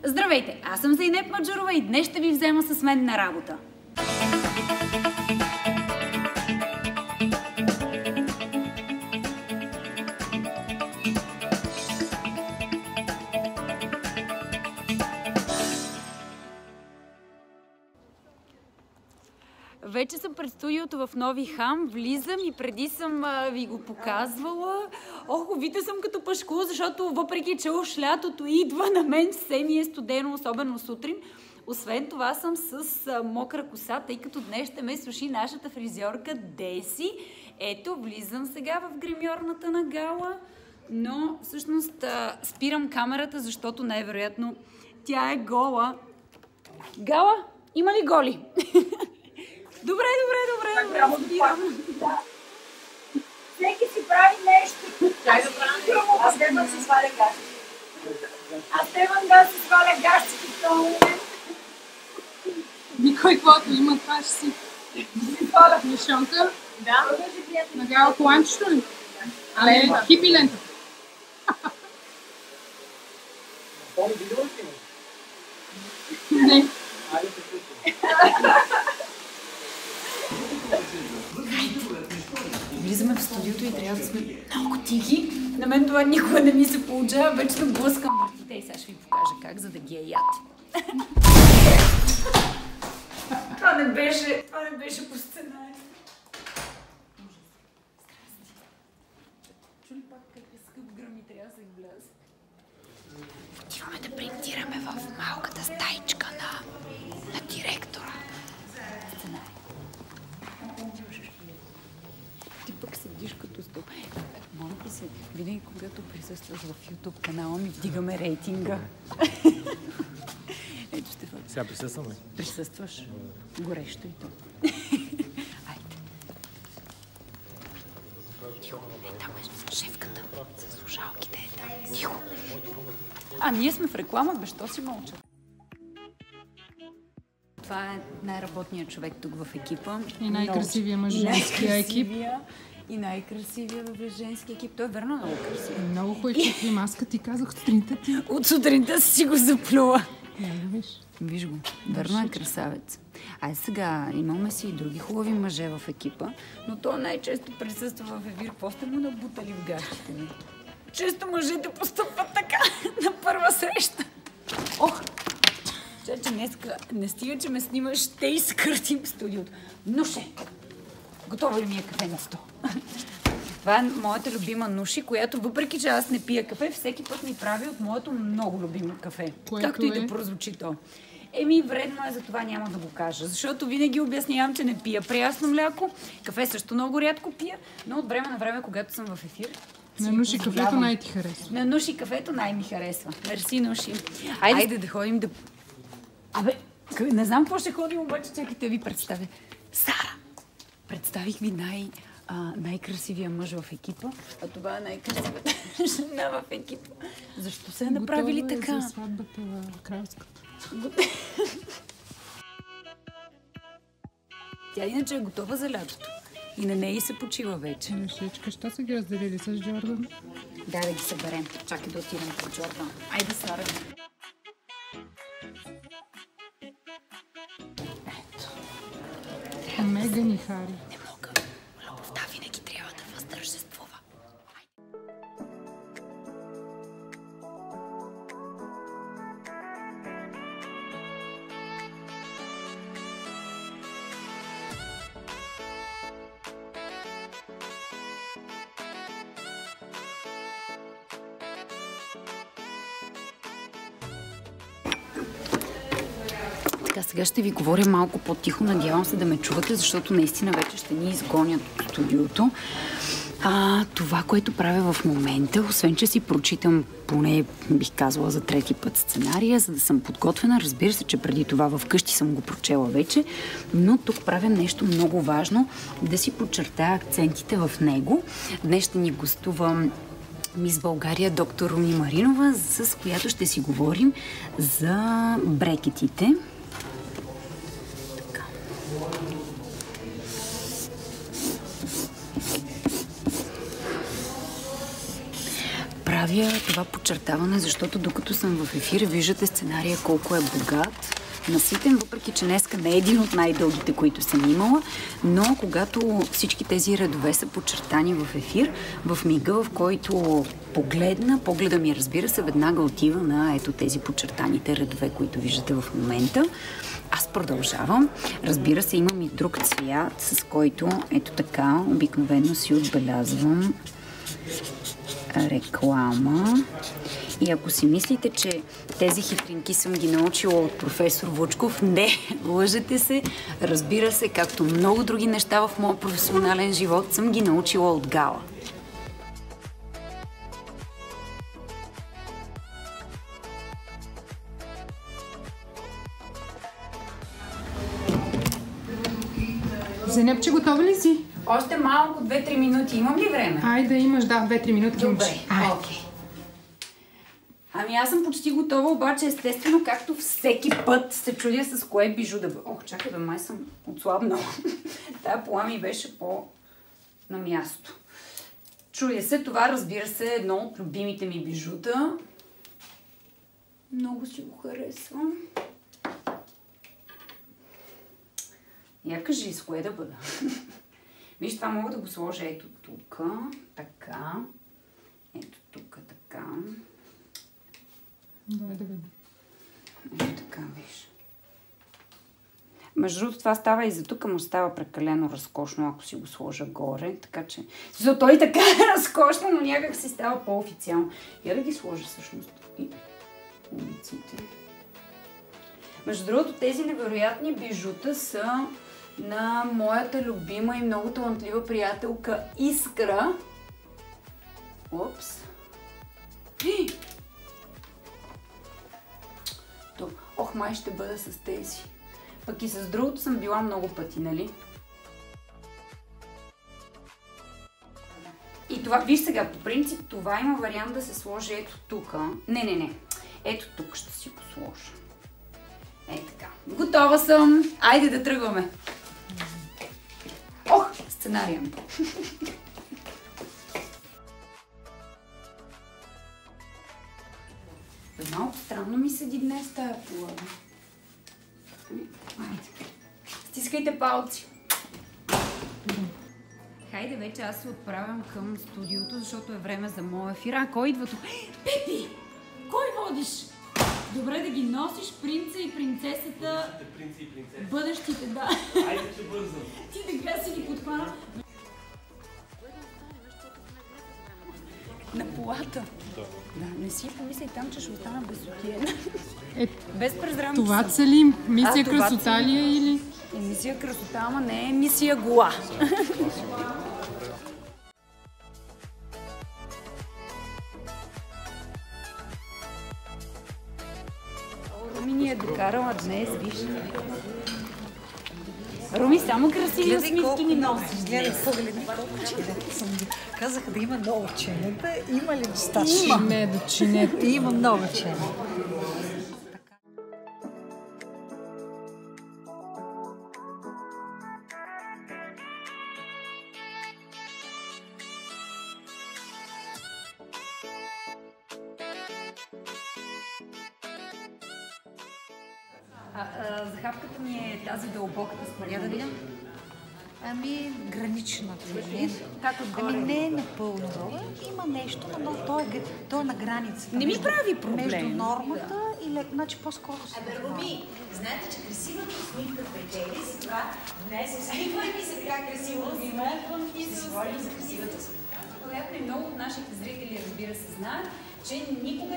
Здравейте, аз съм Зейнеп Маджарова и днес ще ви взема с мен на работа. Вече съм пред студиото в Нови Хам, влизам и преди съм ви го показвала. Ох, вите съм като пашко, защото въпреки че уж лятото идва, на мен все ми е студено, особено сутрин. Освен това съм с мокра коса, тъй като днес ще ме суши нашата фризьорка Деси. Ето, влизам сега в гримьорната на Гала, но всъщност спирам камерата, защото най-вероятно тя е гола. Гала, има ли голи? Добре. Спирам. Всеки си прави нещо. Аз Стефан си сваля гащите. Аз Стефан да си сваля гащите в този момент. Никой каквото има, това ще си. Мишонка? Да. Нагава коланчето ли? Але хипи лента. Не. Влизаме в студиото и трябва да сме много тихи. На мен това никога не ми се получава. Вечно блъскам върхите и сега ще ви покажа как, за да ги е яд. Това не беше по сценарий. Чули пак как е скъп гръм и трябва да се вляза. Отиваме да принтираме в малката стаичка на директора. Сценарий. Ти пък седиш като стол. Моля ти се, винаги когато присъстваш в YouTube канала ми, вдигаме рейтинга. Ето, Стефан. Сега присъствам ли? Присъстваш. Горещо и то. Айде. Тихо. Там е шефката. С слушалките е там. Тихо. Ние сме в реклама, бе, що си мълча? Това е най-работният човек тук в екипа. И най-красивия мъж женския екип. И най-красивия в женски екип. Той е верно много красив. Много хубави какви маска ти казах от сутринта ти. От сутринта си го заплюла. Виж. Виж го. Верно е красавец. Ай сега, имаме си и други хубави мъже в екипа, но той най-често присъства в ефир. Какво сте му набутали в гащите ми? Често мъжете постъпват така на първа среща. Ох! Че днеска не стига, че ме снимаш, ще изкъртим студиото. Нуше! Готова ли ми е кафенцето? Това е моята любима Нуши, която въпреки, че аз не пия кафе, всеки път ми прави от моето много любимо кафе. Което както и да прозвучи то. Вредно е, за това няма да го кажа. Защото винаги обяснявам, че не пия прясно мляко. Кафе също много рядко пия, но от време на време, когато съм в ефир, на Нуши кафето най-ти харесва. На Нуши кафето най-ми харесва. Мерси, Нуши. Айде да ходим да... Не знам какво ще ходим, обаче чакайте ви представя. Сара! Представих ви най-красивия мъж в екипа, а това е най-красивата жена в екипа. Защо се направили така? Готова е за сватбата кралската. Тя иначе е готова за лятото. И на нея се почива вече. Мишечка, що са ги разделили с Джордан? Да ги съберем. Чакай да отидем към Джордан. Айде, Сара. Ето. Меган и Хари. Не мога. Любовта винаги трябва да възтържествува. Сега ще ви говоря малко по-тихо, надявам се да ме чувате, защото наистина вече ще ни изгонят от студиото. Това, което правя в момента, освен че си прочитам, поне бих казала за трети път сценария, за да съм подготвена. Разбира се, че преди това вкъщи съм го прочела вече, но тук правя нещо много важно, да си подчертая акцентите в него. Днес ще ни гостува Мис България доктор Руми Маринова, с която ще си говорим за брекетите. правя това подчертаване, защото докато съм в ефир, виждате сценария колко е богат, наситен, въпреки че днеска не е един от най-дългите, които съм имала, но когато всички тези редове са подчертани в ефир, в мига, в който погледа ми, разбира се, веднага отива на ето тези подчертаните редове, които виждате в момента. Аз продължавам. Разбира се, имам и друг цвят, с който ето така обикновено си отбелязвам реклама. И ако си мислите, че тези хитринки съм ги научила от професор Вучков, не, лъжете се. Разбира се, както много други неща в моя професионален живот, съм ги научила от Гала. Зенепче, готова ли си? Още малко, 2-3 минути. Имам ли време? Айде, имаш, да, 2-3 минутки. Добре, окей. Ами аз съм почти готова, обаче естествено, както всеки път се чудя с кое бижу да бъде. Ох, чакай, май съм отслабнала. Тая пола ми беше на място. Чудя се, това разбира се е едно от любимите ми бижута. Много си го харесвам. Я кажи с кое да бъда. Виж, това мога да го сложа ето тук, така, ето тук, така. Да видим. Ето така, виж. Между другото, това става и за тук, му става прекалено разкошно, ако си го сложа горе, така че... Той така е разкошно, но някак си става по-официално. Я да ги сложа всъщност и улиците. Между другото, тези невероятни бижута са на моята любима и много талантлива приятелка Искра. Опс. Ох, май ще бъда с тези. Пък и с другото съм била много пъти, нали? И това, виж сега, по принцип това има вариант да се сложи ето тук. Не. Ето тук ще си го сложа. Ей така. Готова съм. Айде да тръгваме. Ох, сценария ми. Малко странно ми седи днес тая полага. Айде. Стискайте палци. Хайде вече, аз се отправям към студиото, защото е време за моя ефир. А, кой идва тук? Пепи! Кой водиш? Добре да ги носиш, принца и принцесата. Принци и принцеса. Бъдещите, да. Айде, че бързам. Ти така си ги подхвана. На полата. Да, не си помисли там, че ще остана без сутиена. Без презрамки. Това цели мисия красота ли е или? Мисия красота, ама не е мисия гола. Руми ни е докарала днес, виж. Руми, само красиви усмивки ни носиш. Гледай, погледни колко чинета съм. Казаха да има много чинета. Има ли достатъчно? Има. Не, да чинета. Има много чинета. Захапката ми е тази дълбоката според. Да видим. Ами, гранична. Как отгоре? Ами не е напълно. Има нещо, но то е на границата. Не ми прави проблем. Между нормата и значи по-скоро се. Руми, знаете, че красивата усмивка печели, затова днес усмихвайки се така красиво има и се говорим за красивата усмивка. Вероятно и много от нашите зрители, разбира се, знаят, че никога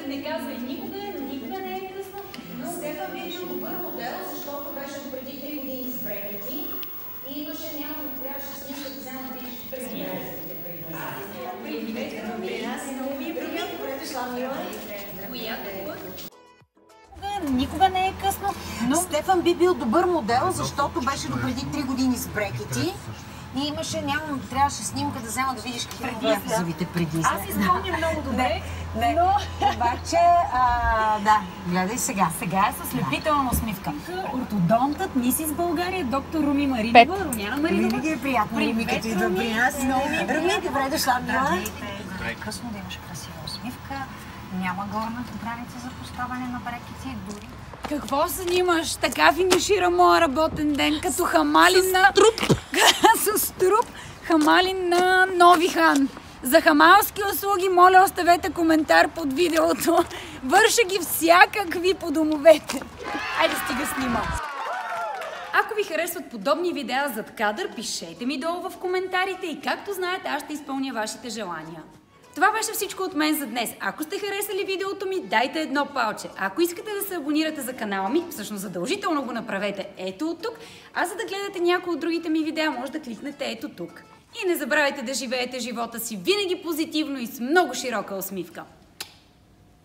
не казва и никога не е късно. Но Стефан би бил добър модел, защото беше преди 3 години с брекети и имаше трябваше снимка да взема да видиш преди Никога не е късно, но Стефан би бил добър модел, защото беше до преди 3 години с брекети. И имаше, трябваше снимка да взема да видиш какви бяха зъбите преди. Аз изпомня много добре, но обаче, да, гледай сега. Сега е с слепителна усмивка. Ортодонтът мисис България, доктор Руми Маринова, Румяна Маринова. Винаги е приятно, Руми, като идва при нас. Руми, добре дошла, мила. късно, да имаш красива усмивка. Няма горната граница за поставяне на брекети, дори. Какво снимаш? Така финишира моя работен ден, като хамалин на... С труп хамалин на Нови хан. За хамалски услуги, моля, оставете коментар под видеото. Върша ги всякакви по домовете. Айде, стига снима. Ако ви харесват подобни видеа зад кадър, пишете ми долу в коментарите и както знаете, аз ще изпълня вашите желания. Това беше всичко от мен за днес. Ако сте харесали видеото ми, дайте едно палче. Ако искате да се абонирате за канала ми, всъщност задължително го направете ето от тук, а за да гледате някои от другите ми видеа, може да кликнете ето тук. И не забравяйте да живеете живота си винаги позитивно и с много широка усмивка.